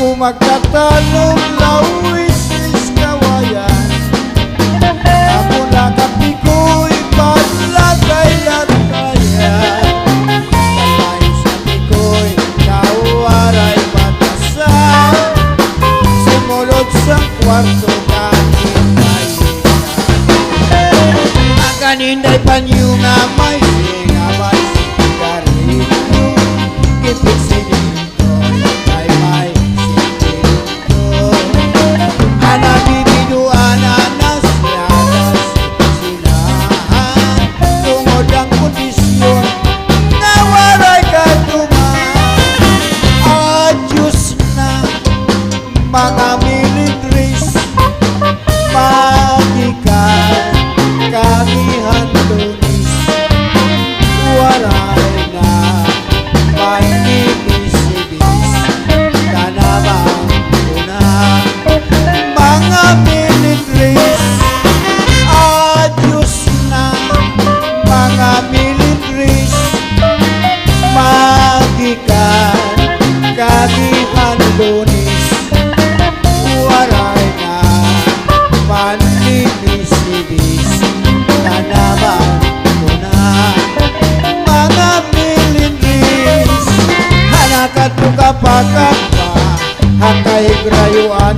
Ako magtatanong lawis is kawayan. Ako nakapiko'y panlagay-lagayan. Kalay sa piko'y kawaray batasan. Simulot sa kwarto ang kaninday panyo nga may singamay sigarilyo. Kipit sinito ay may sinito. Anabibiduan anas yanas sinahan. Tungod ang kondisyon na waray katuman. Adyos na mga militris magikan kami hantunis. Waray na may ibis-ibis kanabang una mga militris. Adyos na mga militris magikan kami hantunis. Waray na manibis-ibis kanabang una mga militris. Hanakat mo kapag pa hakay grayuan